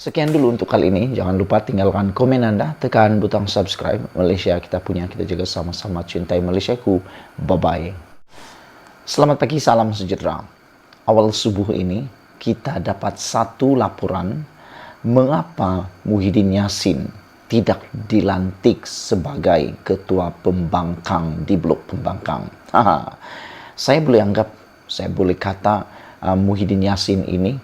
Sekian dulu untuk kali ini. Jangan lupa tinggalkan komen Anda, tekan butang subscribe. Malaysia kita punya, kita jaga sama-sama, cintai Malaysiaku. Bye-bye. Selamat pagi, salam sejahtera. Awal subuh ini kita dapat satu laporan mengapa Muhyiddin Yassin tidak dilantik sebagai ketua pembangkang di blok pembangkang. Saya boleh kata Muhyiddin Yassin ini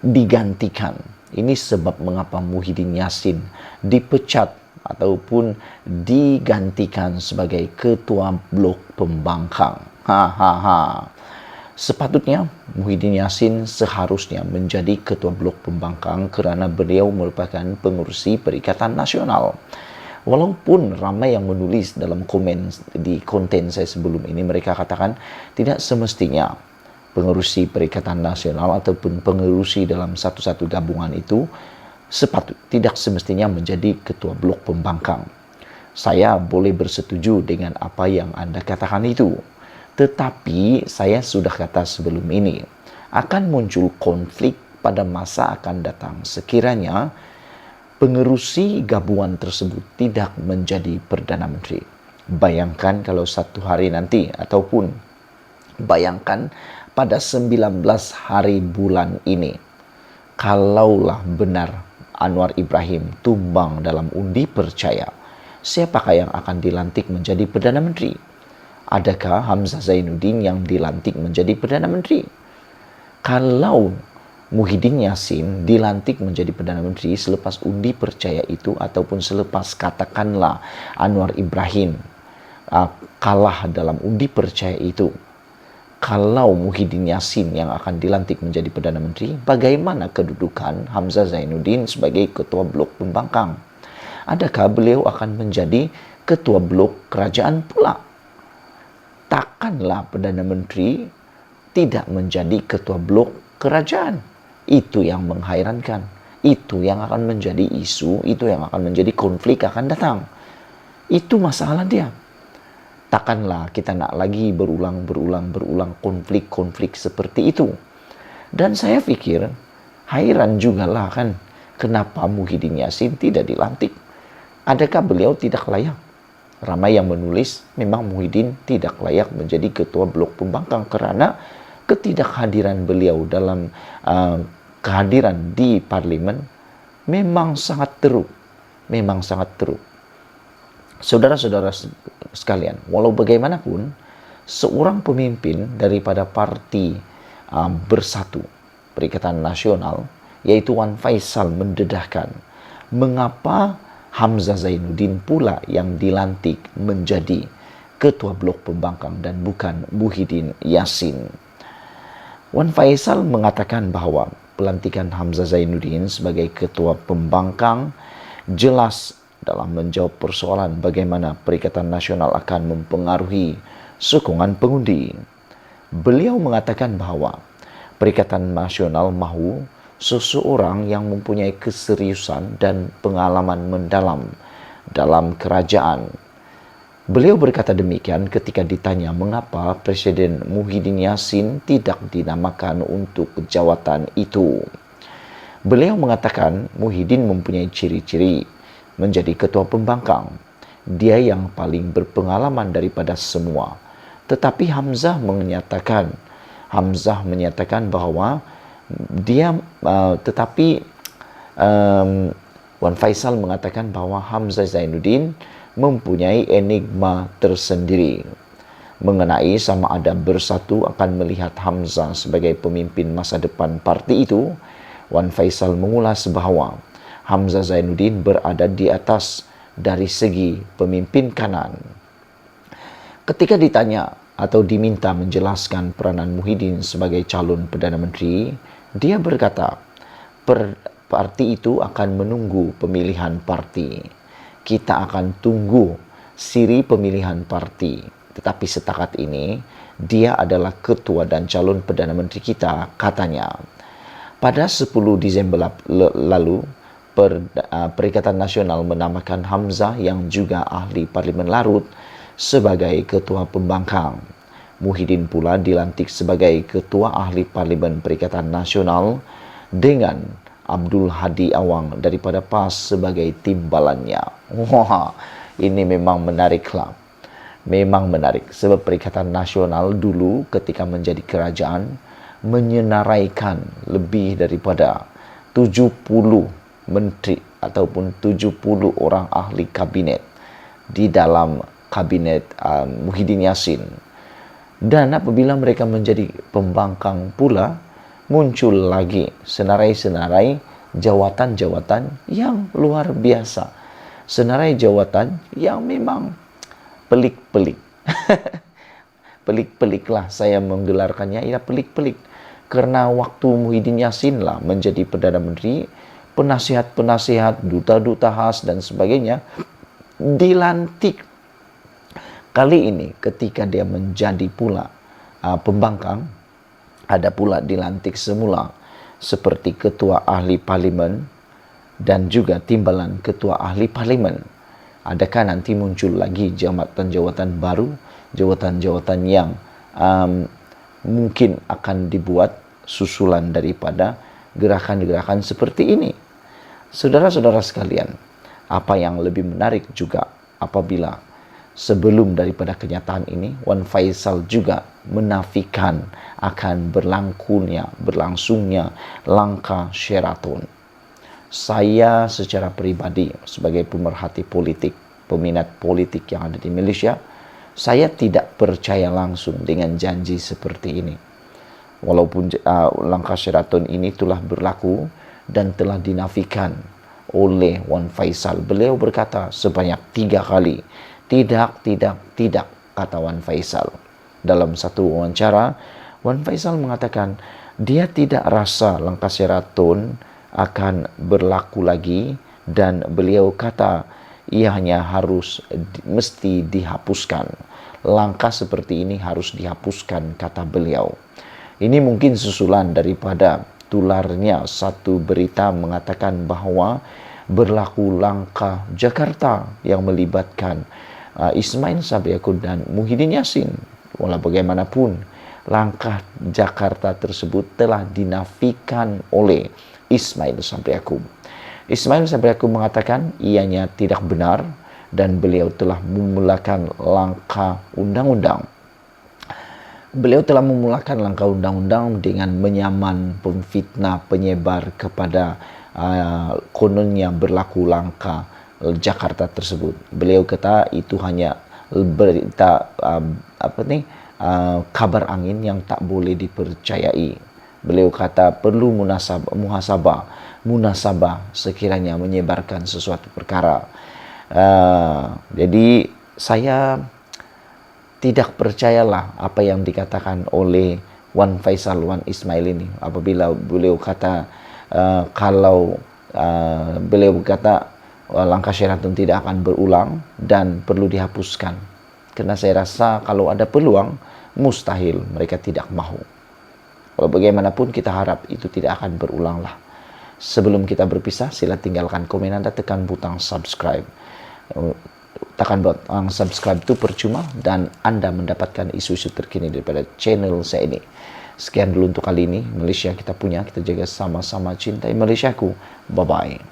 digantikan. Ini sebab mengapa Muhyiddin Yassin dipecat ataupun digantikan sebagai ketua blok pembangkang. Sepatutnya Muhyiddin Yassin seharusnya menjadi ketua blok pembangkang kerana beliau merupakan pengerusi Perikatan Nasional. Walaupun ramai yang menulis dalam komen di konten saya sebelum ini, mereka katakan tidak semestinya pengerusi Perikatan Nasional ataupun pengerusi dalam satu-satu gabungan itu tidak semestinya menjadi ketua blok pembangkang. Saya boleh bersetuju dengan apa yang Anda katakan itu. Tetapi saya sudah kata sebelum ini, akan muncul konflik pada masa akan datang sekiranya pengerusi gabungan tersebut tidak menjadi Perdana Menteri. Bayangkan kalau satu hari nanti, ataupun bayangkan pada 19 hari bulan ini, kalaulah benar Anwar Ibrahim tumbang dalam undi percaya, siapakah yang akan dilantik menjadi Perdana Menteri? Adakah Hamzah Zainuddin yang dilantik menjadi Perdana Menteri? Kalau Muhyiddin Yassin dilantik menjadi Perdana Menteri selepas undi percaya itu, ataupun selepas katakanlah Anwar Ibrahim kalah dalam undi percaya itu, kalau Muhyiddin Yassin yang akan dilantik menjadi Perdana Menteri, bagaimana kedudukan Hamzah Zainuddin sebagai ketua blok pembangkang? Adakah beliau akan menjadi ketua blok kerajaan pula? Takkanlah Perdana Menteri tidak menjadi ketua blok kerajaan. Itu yang menghairankan. Itu yang akan menjadi isu, itu yang akan menjadi konflik akan datang. Itu masalah dia. Takkanlah kita nak lagi berulang konflik-konflik seperti itu. Dan saya pikir, hairan jugalah kan, kenapa Muhyiddin Yassin tidak dilantik. Adakah beliau tidak layak? Ramai yang menulis memang Muhyiddin tidak layak menjadi ketua blok pembangkang kerana ketidakhadiran beliau dalam kehadiran di parlimen memang sangat teruk. Saudara-saudara sekalian, walau bagaimanapun seorang pemimpin daripada parti Bersatu Perikatan Nasional, yaitu Wan Faisal, mendedahkan mengapa Hamzah Zainuddin pula yang dilantik menjadi ketua blok pembangkang dan bukan Muhyiddin Yassin. Wan Faisal mengatakan bahawa pelantikan Hamzah Zainuddin sebagai ketua pembangkang jelas dalam menjawab persoalan bagaimana Perikatan Nasional akan mempengaruhi sokongan pengundi. Beliau mengatakan bahawa Perikatan Nasional mahu seseorang yang mempunyai keseriusan dan pengalaman mendalam dalam kerajaan. Beliau berkata demikian ketika ditanya mengapa Presiden Muhyiddin Yassin tidak dinamakan untuk jawatan itu. Beliau mengatakan Muhyiddin mempunyai ciri-ciri menjadi ketua pembangkang. Dia yang paling berpengalaman daripada semua. Tetapi Hamzah menyatakan bahawa Wan Faisal mengatakan bahawa Hamzah Zainuddin mempunyai enigma tersendiri mengenai sama ada Bersatu akan melihat Hamzah sebagai pemimpin masa depan parti itu. Wan Faisal mengulas bahawa Hamzah Zainuddin berada di atas dari segi pemimpin kanan. Ketika ditanya atau diminta menjelaskan peranan Muhyiddin sebagai calon Perdana Menteri, dia berkata, parti itu akan menunggu pemilihan parti. Kita akan tunggu siri pemilihan parti. Tetapi setakat ini, dia adalah ketua dan calon Perdana Menteri kita, katanya. Pada 10 Disember lalu, Perikatan Nasional menamakan Hamzah yang juga ahli Parlimen Larut sebagai ketua pembangkang. Muhyiddin pula dilantik sebagai Ketua Ahli Parlimen Perikatan Nasional dengan Abdul Hadi Awang daripada PAS sebagai timbalannya. Wah, ini memang menariklah. Memang menarik sebab Perikatan Nasional dulu ketika menjadi kerajaan menyenaraikan lebih daripada 70 menteri ataupun 70 orang ahli kabinet di dalam kabinet Muhyiddin Yassin. Dan apabila mereka menjadi pembangkang pula, muncul lagi senarai-senarai jawatan-jawatan yang luar biasa. Senarai jawatan yang memang pelik-pelik. Pelik-peliklah saya menggelarkannya, ya pelik-pelik. Karena waktu Muhyiddin Yassin lah menjadi Perdana Menteri, penasihat-penasihat, duta-duta khas dan sebagainya dilantik. Kali ini ketika dia menjadi pula pembangkang, ada pula dilantik semula seperti ketua ahli parlimen dan juga timbalan ketua ahli parlimen. Adakah nanti muncul lagi jawatan-jawatan baru, jawatan-jawatan yang mungkin akan dibuat susulan daripada gerakan-gerakan seperti ini? Saudara-saudara sekalian, apa yang lebih menarik juga apabila sebelum daripada kenyataan ini, Wan Faisal juga menafikan akan berlangsungnya langkah Sheraton. Saya secara pribadi sebagai pemerhati politik, peminat politik yang ada di Malaysia, saya tidak percaya langsung dengan janji seperti ini. Walaupun langkah Sheraton ini telah berlaku dan telah dinafikan oleh Wan Faisal. Beliau berkata sebanyak 3 kali, tidak, kata Wan Faisal. Dalam satu wawancara, Wan Faisal mengatakan dia tidak rasa langkah Sheraton akan berlaku lagi dan beliau kata ia hanya mesti dihapuskan. Langkah seperti ini harus dihapuskan, kata beliau. Ini mungkin susulan daripada tularnya satu berita mengatakan bahwa berlaku langkah Jakarta yang melibatkan Ismail Sabri Yaakob dan Muhyiddin Yassin. Walau bagaimanapun, langkah Jakarta tersebut telah dinafikan oleh Ismail Sabri Yaakob. Ismail Sabri Yaakob mengatakan ianya tidak benar dan beliau telah memulakan langkah undang-undang. Beliau telah memulakan langkah undang-undang dengan menyaman pemfitnah penyebar kepada kononnya berlaku langkah Jakarta tersebut. Beliau kata itu hanya berita kabar angin yang tak boleh dipercayai. Beliau kata perlu muhasabah sekiranya menyebarkan sesuatu perkara. Jadi saya tidak percayalah apa yang dikatakan oleh Wan Faisal, Wan Ismail ini. Apabila beliau kata beliau berkata langkah Sheraton tidak akan berulang dan perlu dihapuskan. Karena saya rasa kalau ada peluang, mustahil mereka tidak mahu. Kalau bagaimanapun kita harap itu tidak akan berulang lah. Sebelum kita berpisah, sila tinggalkan komen Anda, tekan butang subscribe. Tekan butang subscribe itu percuma dan Anda mendapatkan isu-isu terkini daripada channel saya ini. Sekian dulu untuk kali ini. Malaysia kita punya, kita jaga sama-sama cintai Malaysiaku. Bye-bye.